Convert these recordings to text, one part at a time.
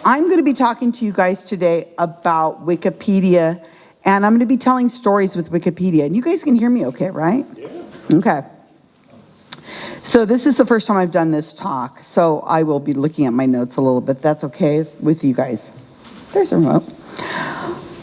I'm going to be talking to you guys today about Wikipedia, and I'm going to be telling stories with Wikipedia. And you guys can hear me okay, right? Yeah. Okay. So this is the first time I've done this talk, so I will be looking at my notes a little bit. That's okay with you guys. There's a remote.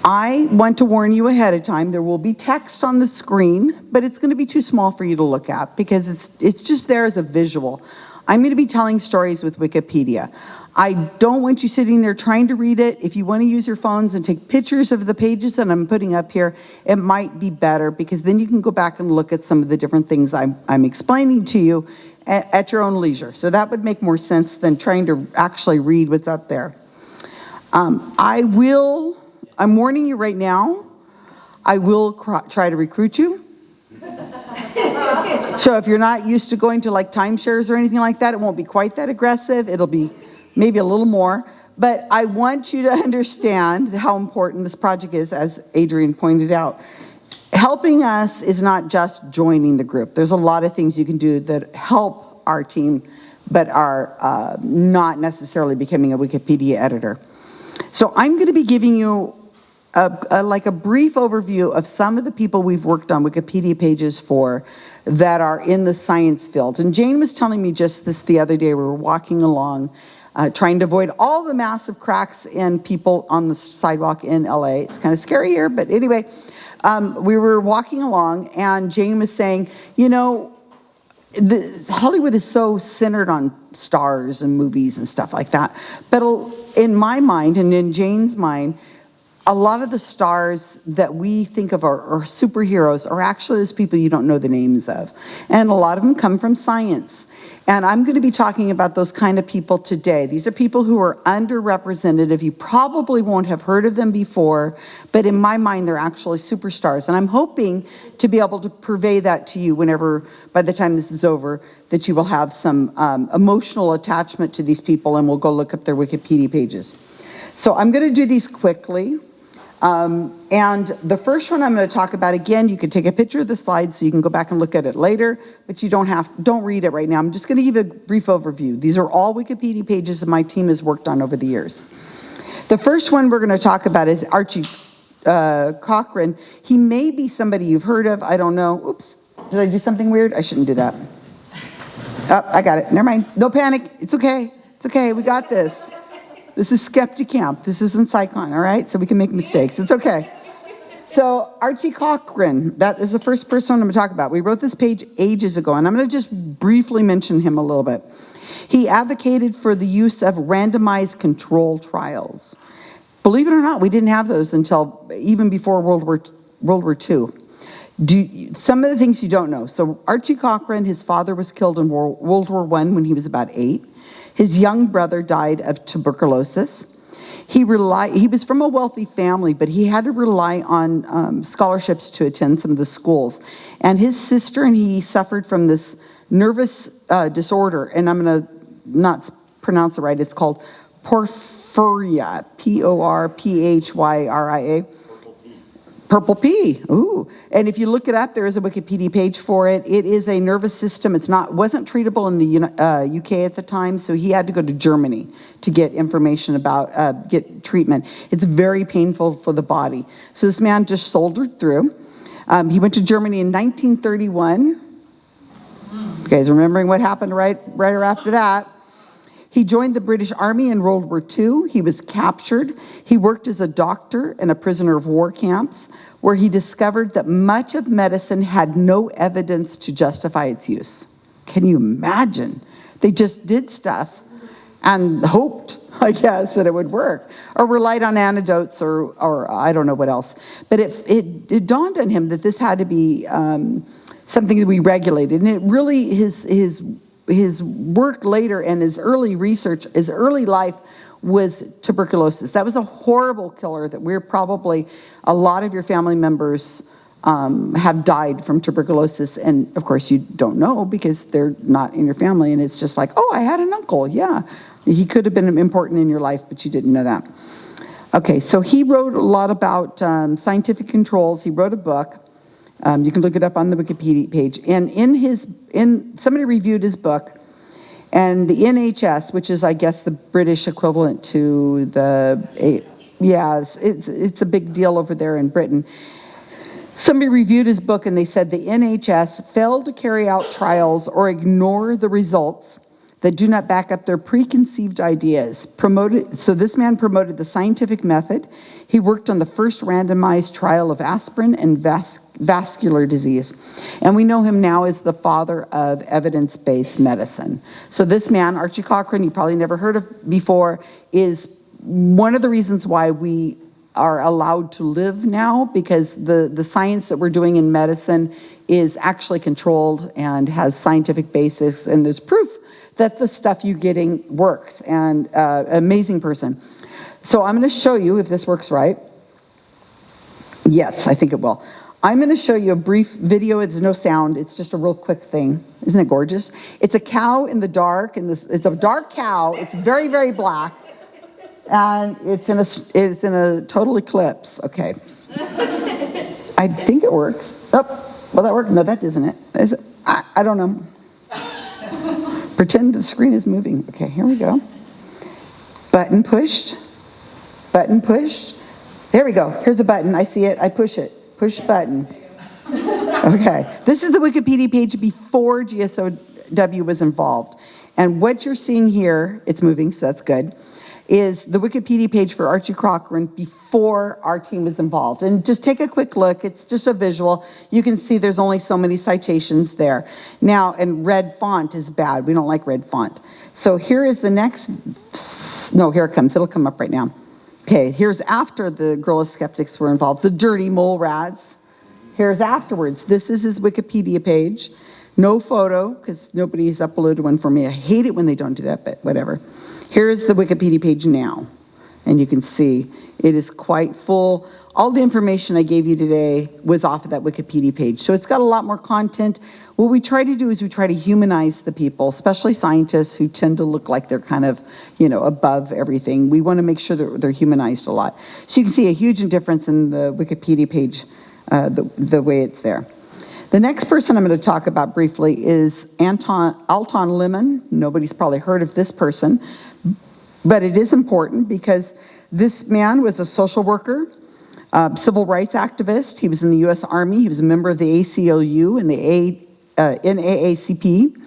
I want to warn you ahead of time, there will be text on the screen, but it's going to be too small for you to look at because it's just there as a visual. I'm going to be telling stories with Wikipedia. I don't want you sitting there trying to read it. If you want to use your phones and take pictures of the pages that I'm putting up here, it might be better because then you can go back and look at some of the different things I'm explaining to you at your own leisure. So that would make more sense than trying to actually read what's up there. I'm warning you right now, I will try to recruit you. So if you're not used to going to like timeshares or anything like that, it won't be quite that aggressive. It'll be maybe a little more. But I want you to understand how important this project is, as Adrian pointed out. Helping us is not just joining the group. There's a lot of things you can do that help our team, but are not necessarily becoming a Wikipedia editor. So I'm going to be giving you a brief overview of some of the people we've worked on Wikipedia pages for that are in the science field. And Jane was telling me just this the other day. We were walking along, trying to avoid all the massive cracks in people on the sidewalk in LA. It's kind of scary here, but anyway, we were walking along and Jane was saying, you know, Hollywood is so centered on stars and movies and stuff like that. But in my mind and in Jane's mind, a lot of the stars that we think of are superheroes are actually those people you don't know the names of. And a lot of them come from science. And I'm going to be talking about those kind of people today. These are people who are underrepresented. You probably won't have heard of them before, but in my mind, they're actually superstars. And I'm hoping to be able to purvey that to you whenever, by the time this is over, that you will have some emotional attachment to these people and we'll go look up their Wikipedia pages. So I'm going to do these quickly. And the first one I'm going to talk about, again, you can take a picture of the slide so you can go back and look at it later, but you don't read it right now. I'm just going to give a brief overview. These are all Wikipedia pages that my team has worked on over the years. The first one we're going to talk about is Archie Cochran. He may be somebody you've heard of. I don't know. Oops. Did I do something weird? I shouldn't do that. Oh, I got it. Never mind. No panic. It's okay. It's okay. We got this. This is Skepticamp. This isn't Psychon, all right? So we can make mistakes. It's okay. So Archie Cochran, that is the first person I'm going to talk about. We wrote this page ages ago, and I'm going to just briefly mention him a little bit. He advocated for the use of randomized control trials. Believe it or not, we didn't have those until even before World War II. Some of the things you don't know. So Archie Cochran, his father was killed in World War I when he was about 8. His young brother died of tuberculosis. He was from a wealthy family, but he had to rely on scholarships to attend some of the schools. And his sister and he suffered from this nervous disorder, and I'm going to not pronounce it right. It's called porphyria, Porphria. Purple P. Ooh. And if you look it up, there is a Wikipedia page for it. It is a nervous system. Wasn't treatable in the UK at the time, so he had to go to Germany to get information about, get treatment. It's very painful for the body. So this man just soldiered through. He went to Germany in 1931. You guys remembering what happened right after that? He joined the British Army in World War II. He was captured. He worked as a doctor in a prisoner of war camps where he discovered that much of medicine had no evidence to justify its use. Can you imagine? They just did stuff and hoped, I guess, that it would work, or relied on antidotes or I don't know what else. But it dawned on him that this had to be something that we regulated. And it really, his work later and his early research, his early life was tuberculosis. That was a horrible killer that a lot of your family members have died from tuberculosis. And of course you don't know because they're not in your family. And it's just like, oh, I had an uncle. Yeah, he could have been important in your life, but you didn't know that. Okay, so he wrote a lot about scientific controls. He wrote a book. You can look it up on the Wikipedia page. And somebody reviewed his book, And the NHS, which is, I guess, the British equivalent to the, yeah, it's a big deal over there in Britain. Somebody reviewed his book and they said the NHS failed to carry out trials or ignore the results that do not back up their preconceived ideas. So this man promoted the scientific method. He worked on the first randomized trial of aspirin and vascular disease. And we know him now as the father of evidence-based medicine. So this man, Archie Cochrane, you probably never heard of before, is one of the reasons why we are allowed to live now, because the science that we're doing in medicine is actually controlled and has scientific basis, and there's proof that the stuff you're getting works, and amazing person. So I'm going to show you if this works right. Yes, I think it will. I'm going to show you a brief video. It's no sound. It's just a real quick thing. Isn't it gorgeous? It's a cow in the dark, and it's a dark cow. It's very, very black. And it's in a total eclipse. Okay. I think it works. Oh, will that work? No, that isn't it. Is it? I don't know. Pretend the screen is moving. Okay, here we go. Button pushed. Button pushed. There we go. Here's a button. I see it. I push it. Push button. Okay. This is the Wikipedia page before GSoW was involved. And what you're seeing here, it's moving, so that's good, is the Wikipedia page for Archie Cochrane before our team was involved. And just take a quick look. It's just a visual. You can see there's only so many citations there. Now, and red font is bad. We don't like red font. So here is the next, no, here it comes. It'll come up right now. Okay, here's after the Guerrilla Skeptics were involved, the dirty mole rats. Here's afterwards. This is his Wikipedia page. No photo, because nobody's uploaded one for me. I hate it when they don't do that, but whatever. Here's the Wikipedia page now, and you can see it is quite full. All the information I gave you today was off of that Wikipedia page, so it's got a lot more content. What we try to do is we try to humanize the people, especially scientists who tend to look like they're kind of, above everything. We want to make sure that they're humanized a lot. So you can see a huge difference in the Wikipedia page, the way it's there. The next person I'm going to talk about briefly is Alton Lemon. Nobody's probably heard of this person. But it is important because this man was a social worker, civil rights activist. He was in the U.S. Army. He was a member of the ACLU and the NAACP.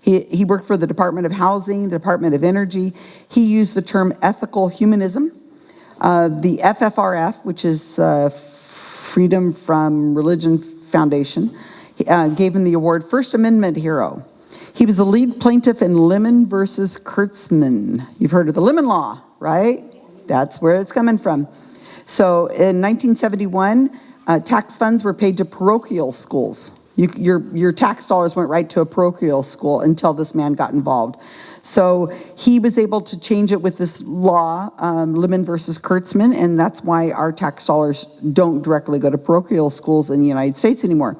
He worked for the Department of Housing, the Department of Energy. He used the term ethical humanism. The FFRF, which is Freedom from Religion Foundation, gave him the award First Amendment Hero. He was the lead plaintiff in Lemon versus Kurtzman. You've heard of the Lemon Law, right? That's where it's coming from. So in 1971, tax funds were paid to parochial schools. Your tax dollars went right to a parochial school until this man got involved. So he was able to change it with this law, Lemon versus Kurtzman, and that's why our tax dollars don't directly go to parochial schools in the United States anymore.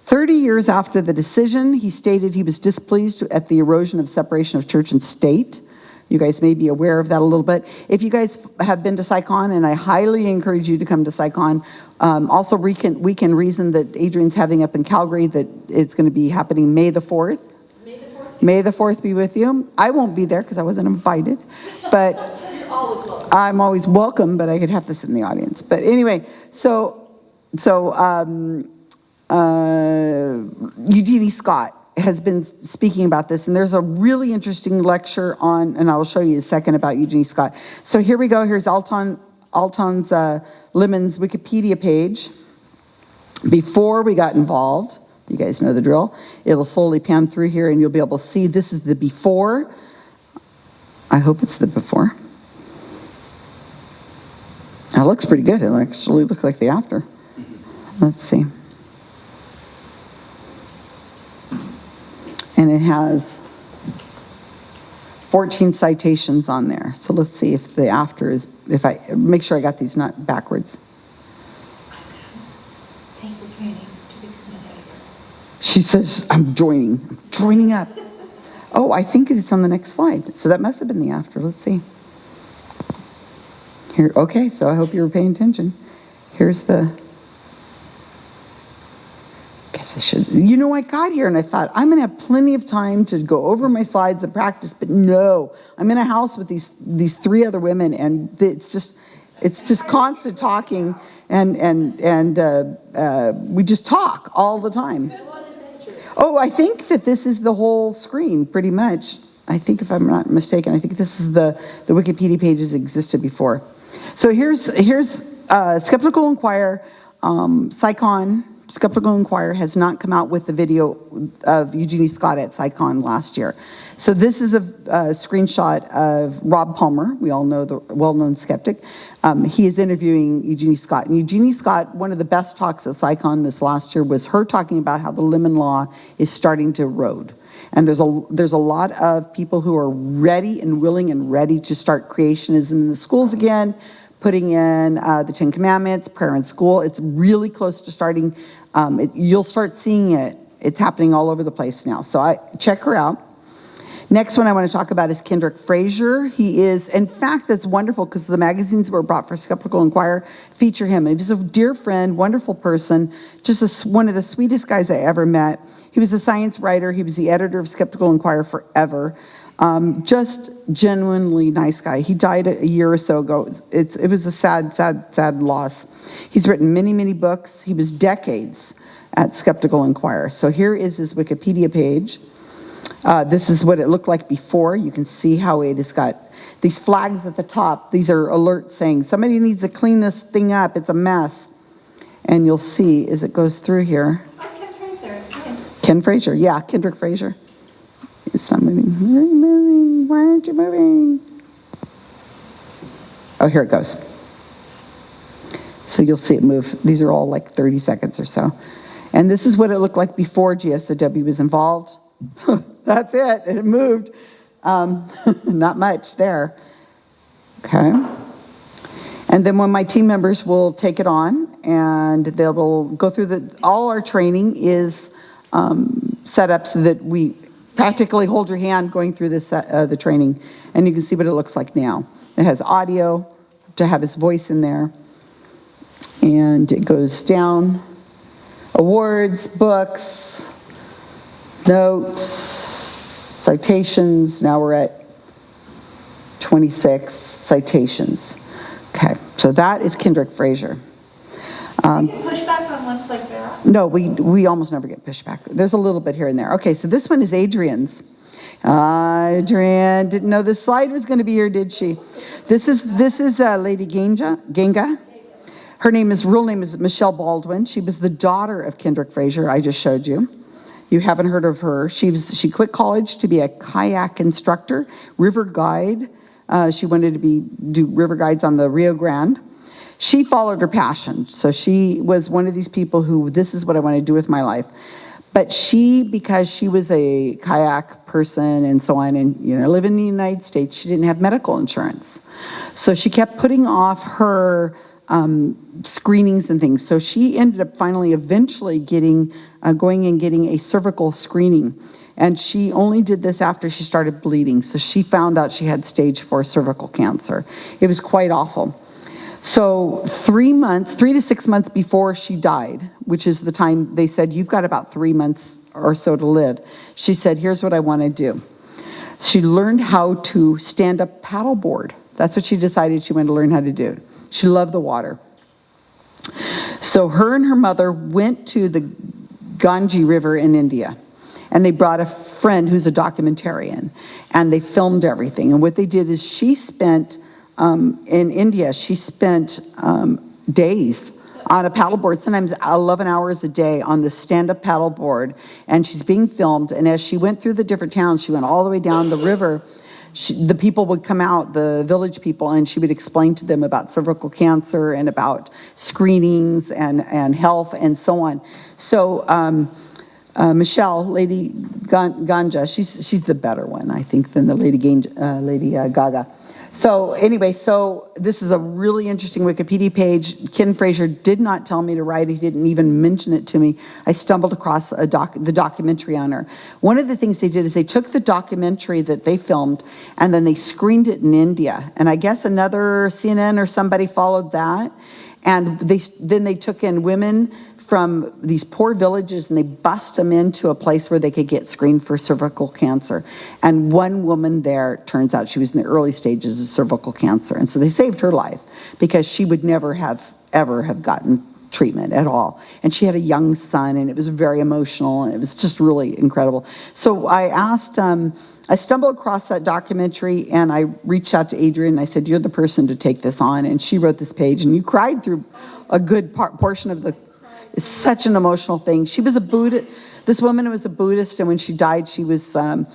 30 years after the decision, he stated he was displeased at the erosion of separation of church and state. You guys may be aware of that a little bit. If you guys have been to SciCon, and I highly encourage you to come to SciCon, also Weekend Reason that Adrian's having up in Calgary, that it's going to be happening May the 4th. May the 4th be with you. I won't be there because I wasn't invited, but you're always welcome. I'm always welcome, but I could have to sit in the audience. But anyway, Eugenie Scott has been speaking about this, and there's a really interesting lecture on, and I will show you in a second about Eugenie Scott. So here we go. Here's Alton's Lemon's Wikipedia page. Before we got involved, you guys know the drill. It'll slowly pan through here, and you'll be able to see this is the before. I hope it's the before. It looks pretty good. It actually looks like the after. Let's see. And it has 14 citations on there. So let's see if the after is, if I make sure I got these not backwards. Take the training to become an editor. She says, I'm joining up. Oh, I think it's on the next slide. So that must have been the after. Let's see. Here, okay, so I hope you were paying attention. Here's the, guess I should, you know, I got here and I thought, I'm going to have plenty of time to go over my slides and practice, but no, I'm in a house with these three other women, and it's just constant talking, and we just talk all the time. Oh, I think that this is the whole screen, pretty much. I think, if I'm not mistaken, I think this is the Wikipedia pages existed before. So here's Skeptical Inquirer, Skeptical Inquirer has not come out with the video of Eugenie Scott at SciCon last year. So this is a screenshot of Rob Palmer. We all know the well-known skeptic. He is interviewing Eugenie Scott. And Eugenie Scott, one of the best talks at SciCon this last year was her talking about how the lemon law is starting to erode. And there's a lot of people who are ready and willing and ready to start creationism in the schools again, putting in the 10 Commandments, prayer in school. It's really close to starting. You'll start seeing it. It's happening all over the place now. So check her out. Next one I want to talk about is Kendrick Frazier. He is, in fact, that's wonderful because the magazines that were brought for Skeptical Inquirer feature him. He's a dear friend, wonderful person, just one of the sweetest guys I ever met. He was a science writer. He was the editor of Skeptical Inquirer forever. Just genuinely nice guy. He died a year or so ago. It was a sad loss. He's written many, many books. He was decades at Skeptical Inquirer. So here is his Wikipedia page. This is what it looked like before. You can see how it has got these flags at the top. These are alerts saying somebody needs to clean this thing up. It's a mess. And you'll see as it goes through here. Oh, Ken Fraser, yes. Ken Fraser, yeah, Kendrick Fraser. It's not moving. Why are you moving? Why aren't you moving? Oh, here it goes. So you'll see it move. These are all like 30 seconds or so. And this is what it looked like before GSoW was involved. That's it. It moved. Not much there. Okay. And then when my team members will take it on, and they will go through all our training is set up so that we practically hold your hand going through this the training, and you can see what it looks like now. It has audio to have his voice in there, and it goes down. Awards, books, notes, citations. Now we're at 26 citations. Okay, so that is Kendrick Frazier. You can push back on ones like that? No, we almost never get pushback. There's a little bit here and there. Okay, so this one is Adrian's. Adrian didn't know this slide was going to be here, did she? This is Lady Genga. Her real name is Michelle Baldwin. She was the daughter of Kendrick Frazier. I just showed you. You haven't heard of her. She quit college to be a kayak instructor, river guide. She wanted to do river guides on the Rio Grande. She followed her passion. So she was one of these people who, this is what I want to do with my life. But because she was a kayak person and so on, and live in the United States, she didn't have medical insurance. So she kept putting off her screenings and things. So she ended up eventually going and getting a cervical screening. And she only did this after she started bleeding. So she found out she had stage 4 cervical cancer. It was quite awful. So 3 to 6 months before she died, which is the time they said, you've got about 3 months or so to live, she said, here's what I want to do. She learned how to stand up paddleboard. That's what she decided she wanted to learn how to do. She loved the water. So her and her mother went to the Ganges River in India. And they brought a friend who's a documentarian, and they filmed everything. And what they did is she spent, in India, days on a paddleboard, sometimes 11 hours a day on the stand-up paddleboard, and she's being filmed. And as she went through the different towns, she went all the way down the river. The people would come out, the village people, and she would explain to them about cervical cancer and about screenings and health and so on. So Michelle, Lady Ganja, she's the better one, I think, than the Lady Gaga. So anyway, so this is a really interesting Wikipedia page. Ken Frazier did not tell me to write. He didn't even mention it to me. I stumbled across the documentary on her. One of the things they did is they took the documentary that they filmed and then they screened it in India. And I guess another CNN or somebody followed that. And then they took in women from these poor villages, and they bust them into a place where they could get screened for cervical cancer. And one woman there, turns out she was in the early stages of cervical cancer. And so they saved her life because she would never have ever have gotten treatment at all. And she had a young son, and it was very emotional, and it was just really incredible. So I asked, I stumbled across that documentary, and I reached out to Adrian, and I said, you're the person to take this on. And she wrote this page, and you cried through a good portion of the, it's such an emotional thing. She was a Buddhist, this woman was a Buddhist, and when she died, her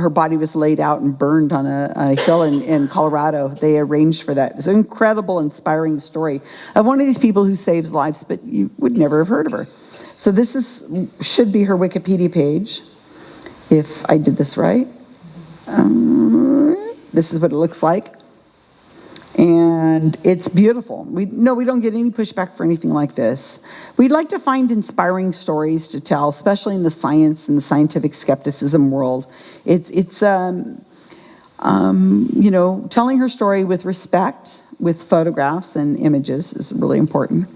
body was laid out and burned on a hill in Colorado. They arranged for that. It's an incredible, inspiring story of one of these people who saves lives, but you would never have heard of her. So this should be her Wikipedia page, if I did this right. This is what it looks like. And it's beautiful. We don't get any pushback for anything like this. We'd like to find inspiring stories to tell, especially in the science and the scientific skepticism world. It's telling her story with respect, with photographs and images is really important.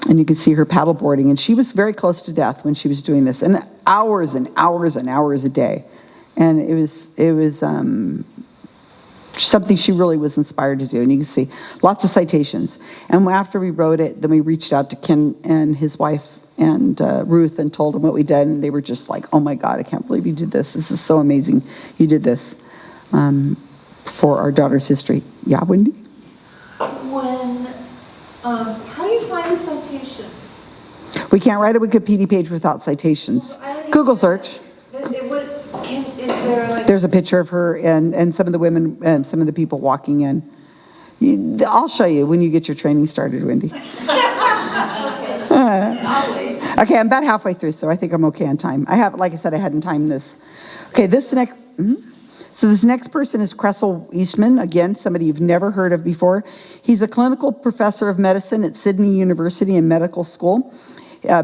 And you can see her paddleboarding, and she was very close to death when she was doing this, and hours and hours and hours a day. And it was something she really was inspired to do. And you can see lots of citations. And after we wrote it, then we reached out to Ken and his wife and Ruth and told them what we did, and they were just like, oh my God, I can't believe you did this. This is so amazing. You did this for our daughter's history. Yeah, Wendy? How do you find the citations? We can't write a Wikipedia page without citations. Google search. Is there like... There's a picture of her and some of the women and some of the people walking in. I'll show you when you get your training started, Wendy. I'll wait. Okay, I'm about halfway through, so I think I'm okay on time. Like I said, I hadn't timed this. Okay, So this next person is Cresswell Eastman, again, somebody you've never heard of before. He's a clinical professor of medicine at Sydney University and Medical School.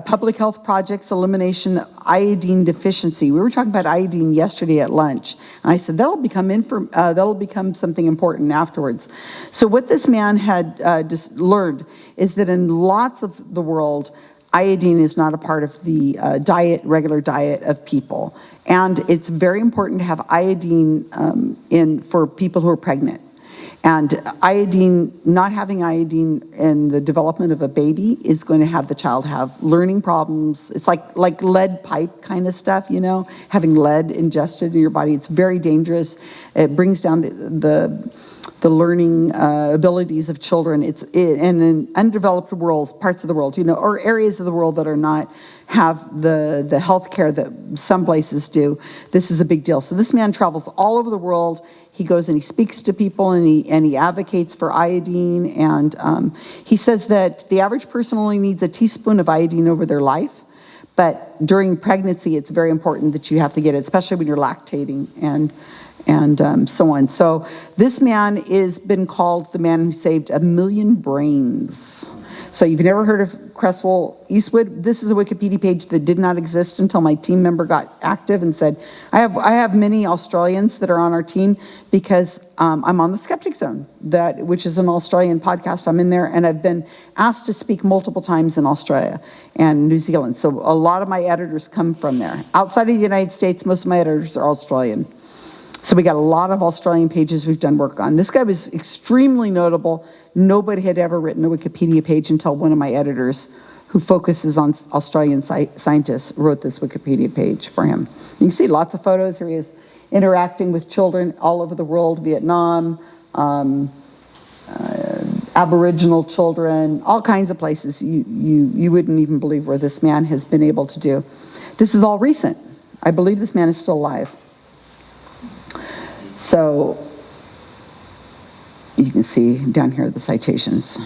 Public health projects, elimination of iodine deficiency. We were talking about iodine yesterday at lunch, and I said that'll become something important afterwards. So what this man had just learned is that in lots of the world, iodine is not a part of the regular diet of people, and it's very important to have iodine for people who are pregnant. And not having iodine in the development of a baby is going to have the child have learning problems. It's like lead pipe kind of stuff, having lead ingested in your body. It's very dangerous. It brings down the learning abilities of children. And in undeveloped parts of the world, or areas of the world that are not have the health care that some places do, this is a big deal. So this man travels all over the world. He goes and he speaks to people, and he advocates for iodine, and he says that the average person only needs a teaspoon of iodine over their life, but during pregnancy it's very important that you have to get it, especially when you're lactating and so on. So this man is been called the man who saved 1 million brains. So you've never heard of Cresswell Eastwood? This is a Wikipedia page that did not exist until my team member got active and said, I have many Australians that are on our team because I'm on the Skeptic Zone, which is an Australian podcast. I'm in there, and I've been asked to speak multiple times in Australia and New Zealand. So a lot of my editors come from there. Outside of the United States, most of my editors are Australian. So we got a lot of Australian pages we've done work on. This guy was extremely notable. Nobody had ever written a Wikipedia page until one of my editors, who focuses on Australian scientists, wrote this Wikipedia page for him. You can see lots of photos. Here he is interacting with children all over the world, Vietnam, Aboriginal children, all kinds of places you wouldn't even believe where this man has been able to do. This is all recent. I believe this man is still alive. So you can see down here the citations.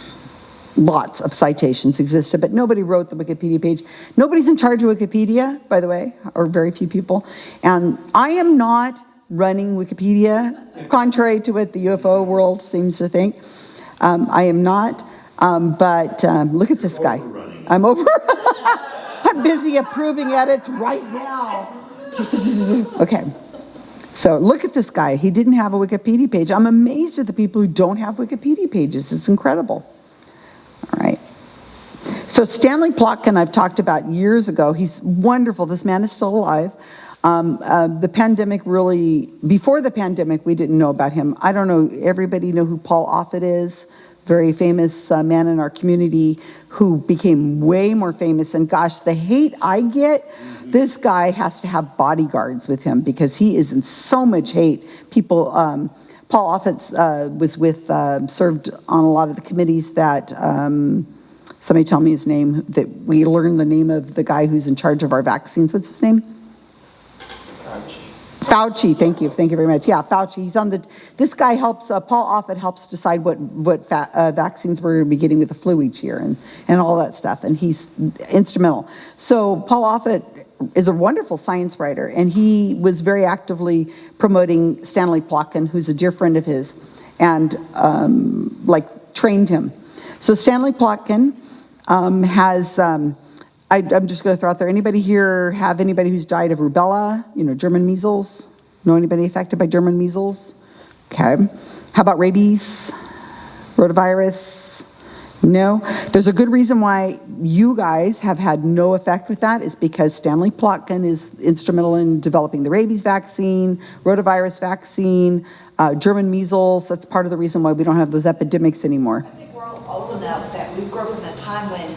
Lots of citations existed, but nobody wrote the Wikipedia page. Nobody's in charge of Wikipedia, by the way, or very few people. And I am not running Wikipedia, contrary to what the UFO world seems to think. I am not, but look at this guy. I'm over. I'm busy approving edits right now. Okay. So look at this guy. He didn't have a Wikipedia page. I'm amazed at the people who don't have Wikipedia pages. It's incredible. All right. So Stanley Plotkin, I've talked about years ago. He's wonderful. This man is still alive. The pandemic really, before the pandemic, we didn't know about him. I don't know, everybody know who Paul Offit is? Very famous man in our community who became way more famous. And gosh, the hate I get, this guy has to have bodyguards with him because he is in so much hate. People, Paul Offit was with, served on a lot of the committees that, somebody tell me his name, that we learned the name of the guy who's in charge of our vaccines. What's his name? Fauci, thank you very much. Yeah, Fauci, he's on the, this guy helps, Paul Offit helps decide what vaccines we're going to be getting with the flu each year and all that stuff, and he's instrumental. So Paul Offit is a wonderful science writer, and he was very actively promoting Stanley Plotkin, who's a dear friend of his, and like trained him. So Stanley Plotkin has, I'm just going to throw out there, anybody here have anybody who's died of rubella, you know, German measles? Know anybody affected by German measles? Okay. How about rabies? Rotavirus? No? There's a good reason why you guys have had no effect with that is because Stanley Plotkin is instrumental in developing the rabies vaccine, rotavirus vaccine, German measles. That's part of the reason why we don't have those epidemics anymore. I think we're all old enough that we grew up in a time when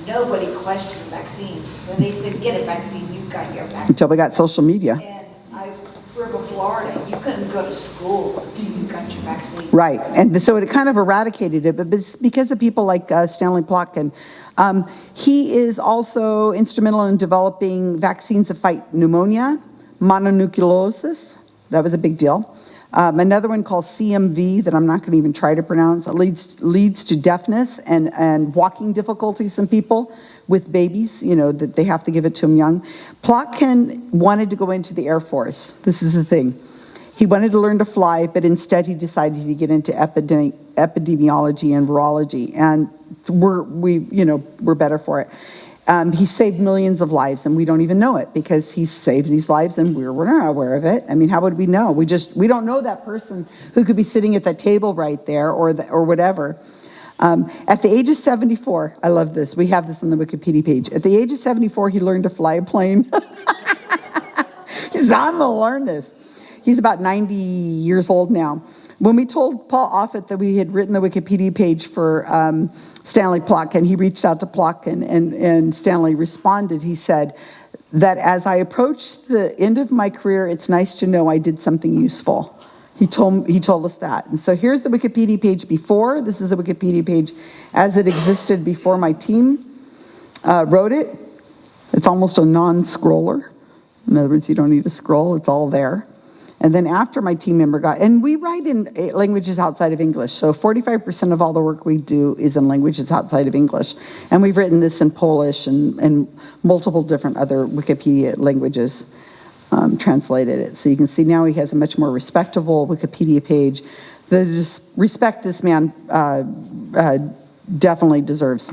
nobody questioned vaccine. When they said, get a vaccine, you've got your vaccine. Until we got social media. And I grew up in Florida. You couldn't go to school until you got your vaccine. Right, and so it kind of eradicated it, but because of people like Stanley Plotkin. He is also instrumental in developing vaccines that fight pneumonia, mononucleosis, that was a big deal. Another one called CMV that I'm not going to even try to pronounce. It leads to deafness and walking difficulties in people with babies, you know, that they have to give it to them young. Plotkin wanted to go into the Air Force. This is the thing. He wanted to learn to fly, but instead he decided to get into epidemiology and virology, and we're better for it. He saved millions of lives, and we don't even know it because he saved these lives, and we're not aware of it. I mean, how would we know? We don't know that person who could be sitting at that table right there, or whatever. At the age of 74, I love this. We have this on the Wikipedia page. At the age of 74, he learned to fly a plane. He said, "I'm gonna learn this." He's about 90 years old now. When we told Paul Offit that we had written the Wikipedia page for Stanley Plotkin, he reached out to Plotkin, and Stanley responded. He said that as I approach the end of my career, it's nice to know I did something useful. He told us that. And so here's the Wikipedia page before. This is the Wikipedia page as it existed before my team wrote it. It's almost a non-scroller. In other words, you don't need to scroll. It's all there. And then after my team member and we write in languages outside of English. So 45% of all the work we do is in languages outside of English. And we've written this in Polish and multiple different other Wikipedia languages, translated it. So you can see now he has a much more respectable Wikipedia page. The respect this man definitely deserves.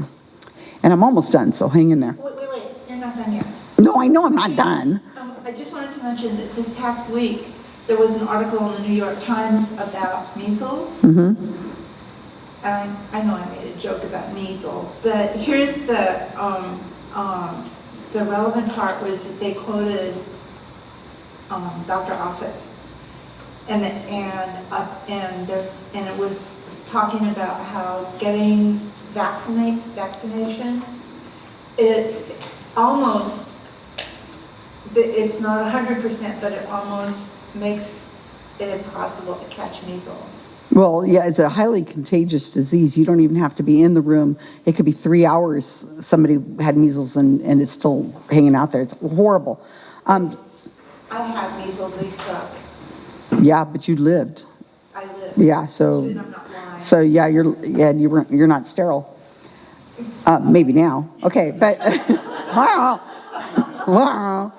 And I'm almost done, so hang in there. Wait, you're not done yet. No, I know I'm not done. I just wanted to mention that this past week, there was an article in the New York Times about measles. Mm-hmm. I know I made a joke about measles, but here's the relevant part was that they quoted Dr. Offit, and it was talking about how getting vaccination, it almost, it's not 100%, but it almost makes it impossible to catch measles. Well, yeah, it's a highly contagious disease. You don't even have to be in the room. It could be 3 hours. Somebody had measles and it's still hanging out there. It's horrible. I had measles. They suck. Yeah, but you lived. I lived. Yeah, so I'm not lying. so yeah, you're not sterile. Maybe now. Okay, but wow.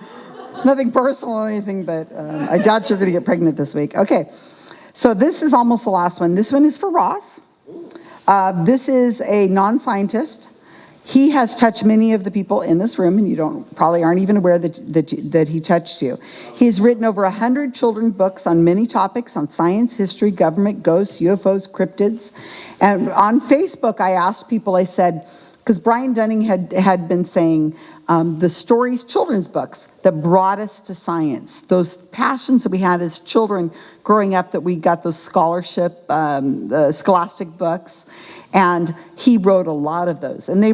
Nothing personal or anything, but I doubt you're going to get pregnant this week. Okay, so this is almost the last one. This one is for Ross. This is a non-scientist. He has touched many of the people in this room, and you probably aren't even aware that he touched you. He's written over 100 children's books on many topics on science, history, government, ghosts, UFOs, cryptids. And on Facebook, I asked people, I said, because Brian Dunning had been saying the stories, children's books that brought us to science, those passions that we had as children growing up, that we got those scholarship, scholastic books, and he wrote a lot of those. And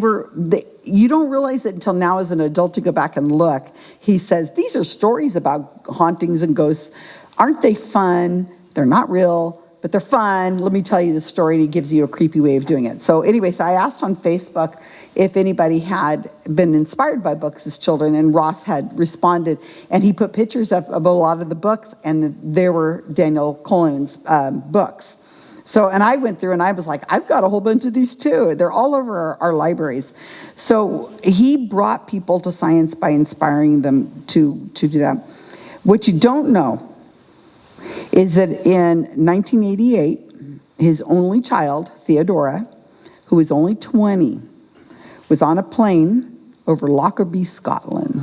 you don't realize it until now as an adult to go back and look. He says, these are stories about hauntings and ghosts. Aren't they fun? They're not real, but they're fun. Let me tell you the story, and he gives you a creepy way of doing it. So anyway, I asked on Facebook if anybody had been inspired by books as children, and Ross had responded, and he put pictures of a lot of the books, and there were Daniel Coleman's books. So, and I went through and I was like, I've got a whole bunch of these too. They're all over our libraries. So he brought people to science by inspiring them to do that. What you don't know is that in 1988, his only child, Theodora, who was only 20, was on a plane over Lockerbie, Scotland,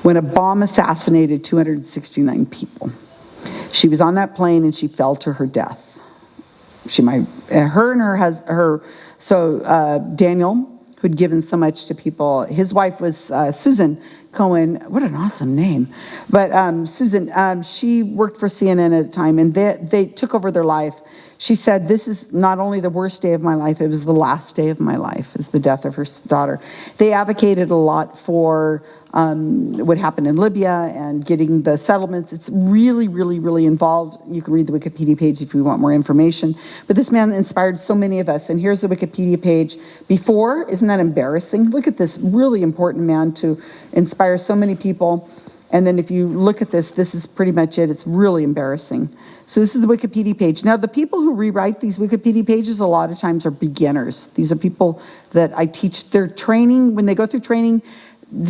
when a bomb assassinated 269 people. She was on that plane and she fell to her death. Daniel, who'd given so much to people, his wife was Susan Cohen. What an awesome name. But Susan, she worked for CNN at the time, and they took over their life. She said, this is not only the worst day of my life, it was the last day of my life, is the death of her daughter. They advocated a lot for what happened in Libya and getting the settlements. It's really, really, really involved. You can read the Wikipedia page if you want more information. But this man inspired so many of us. And here's the Wikipedia page before. Isn't that embarrassing? Look at this really important man to inspire so many people. And then if you look at this, this is pretty much it. It's really embarrassing. So this is the Wikipedia page. Now, the people who rewrite these Wikipedia pages a lot of times are beginners. These are people that I teach their training. When they go through training,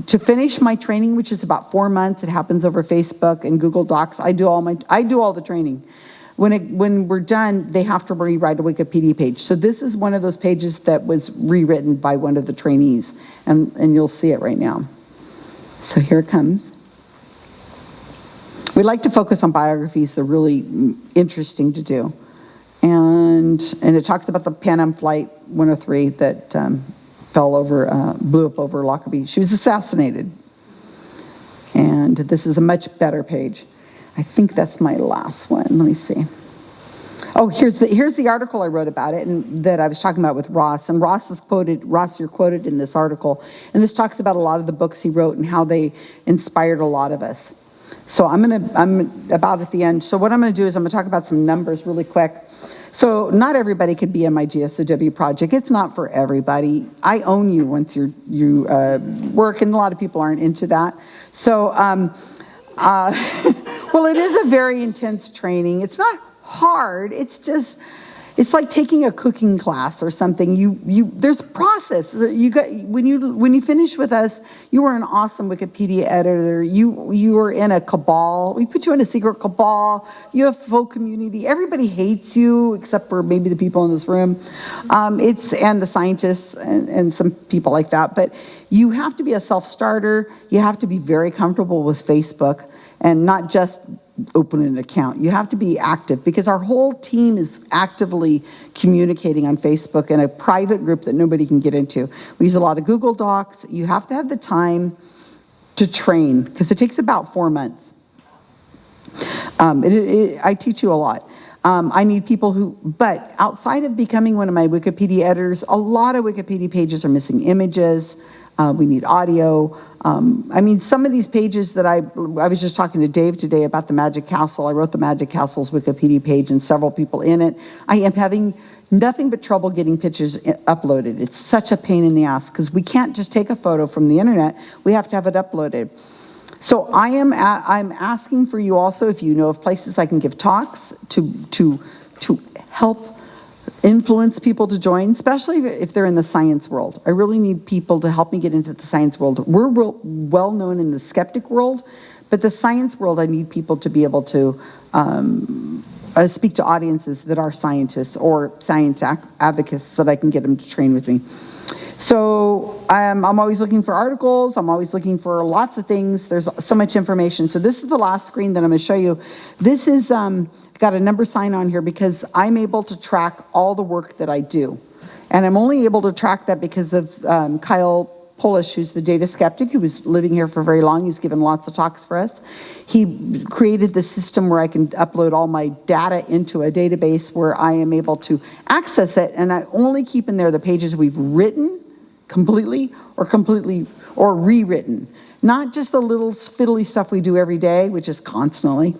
to finish my training, which is about 4 months, it happens over Facebook and Google Docs. I do all the training. When we're done, they have to rewrite a Wikipedia page. So this is one of those pages that was rewritten by one of the trainees, and you'll see it right now. So here it comes. We like to focus on biographies. They're really interesting to do. And it talks about the Pan Am Flight 103 that blew up over Lockerbie. She was assassinated. And this is a much better page. I think that's my last one. Let me see. Oh, here's the article I wrote about it, and that I was talking about with Ross. And Ross, you're quoted in this article. And this talks about a lot of the books he wrote and how they inspired a lot of us. So I'm about at the end. So what I'm going to do is I'm going to talk about some numbers really quick. So not everybody could be in my GSoW project. It's not for everybody. I own you once you work, and a lot of people aren't into that. So, well, it is a very intense training. It's not hard. It's like taking a cooking class or something. There's a process. When you finish with us, you are an awesome Wikipedia editor. You are in a cabal. We put you in a secret cabal. You have faux community. Everybody hates you except for maybe the people in this room, and the scientists and some people like that. But you have to be a self-starter. You have to be very comfortable with Facebook and not just open an account. You have to be active, because our whole team is actively communicating on Facebook in a private group that nobody can get into. We use a lot of Google Docs. You have to have the time to train, because it takes about 4 months. I teach you a lot. I need people but outside of becoming one of my Wikipedia editors, a lot of Wikipedia pages are missing images. We need audio. Some of these pages that I was just talking to Dave today about the Magic Castle. I wrote the Magic Castle's Wikipedia page and several people in it. I am having nothing but trouble getting pictures uploaded. It's such a pain in the ass, because we can't just take a photo from the internet. We have to have it uploaded. So I'm asking for you also, if you know of places I can give talks to help influence people to join, especially if they're in the science world. I really need people to help me get into the science world. We're well known in the skeptic world, but the science world, I need people to be able to speak to audiences that are scientists or science advocates, so that I can get them to train with me. So I'm always looking for articles. I'm always looking for lots of things. There's so much information. So this is the last screen that I'm going to show you. This is got a number sign on here because I'm able to track all the work that I do. And I'm only able to track that because of Kyle Polish, who's the data skeptic, who was living here for very long. He's given lots of talks for us. He created the system where I can upload all my data into a database where I am able to access it, and I only keep in there the pages we've written completely or rewritten. Not just the little fiddly stuff we do every day, which is constantly.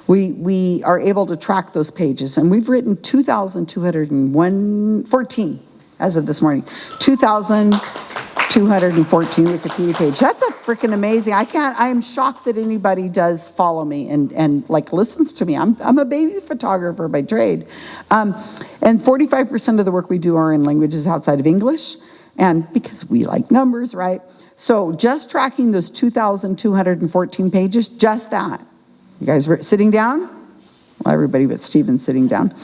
We are able to track those pages, and we've written 2,214 as of this morning. 2,214 Wikipedia pages. That's a freaking amazing. I am shocked that anybody does follow me and like listens to me. I'm a baby photographer by trade. And 45% of the work we do are in languages outside of English, and because we like numbers, right? So just tracking those 2,214 pages, just that. You guys were sitting down? Well, everybody but Stephen's sitting down.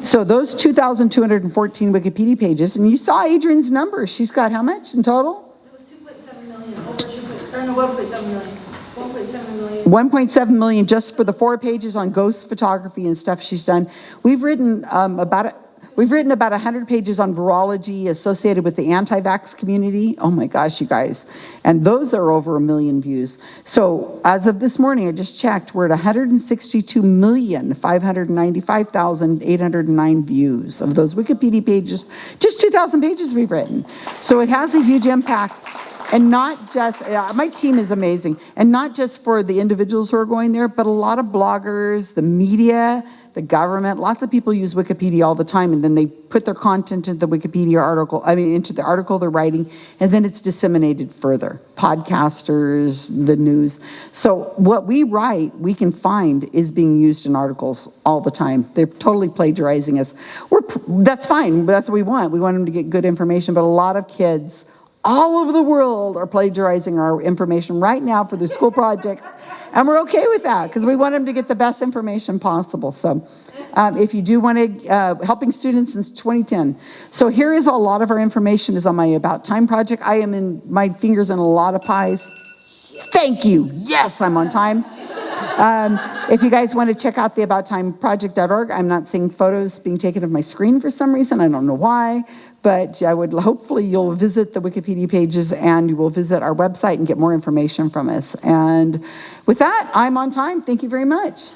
So those 2,214 Wikipedia pages, and you saw Adrian's number. She's got how much in total? It was 2.7 million, over 1.7 million. 1.7 million. 1.7 million just for the 4 pages on ghost photography and stuff she's done. We've written about 100 pages on virology associated with the anti-vax community. Oh my gosh, you guys. And those are over 1 million views. So as of this morning, I just checked, we're at 162,595,809 views of those Wikipedia pages. Just 2,000 pages we've written. So it has a huge impact. And not just, my team is amazing. And not just for the individuals who are going there, but a lot of bloggers, the media, the government, lots of people use Wikipedia all the time, and then they put their content into the Wikipedia article, into the article they're writing, and then it's disseminated further. Podcasters, the news. So what we write, we can find is being used in articles all the time. They're totally plagiarizing us. That's fine, that's what we want. We want them to get good information, but a lot of kids all over the world are plagiarizing our information right now for their school projects. And we're okay with that because we want them to get the best information possible. So if you do want to, helping students since 2010. So here is a lot of our information is on my About Time project. I am in my fingers in a lot of pies. Thank you. Yes, I'm on time. If you guys want to check out the abouttimeproject.org, I'm not seeing photos being taken of my screen for some reason. I don't know why. But I would hopefully you'll visit the Wikipedia pages and you will visit our website and get more information from us. And with that, I'm on time. Thank you very much.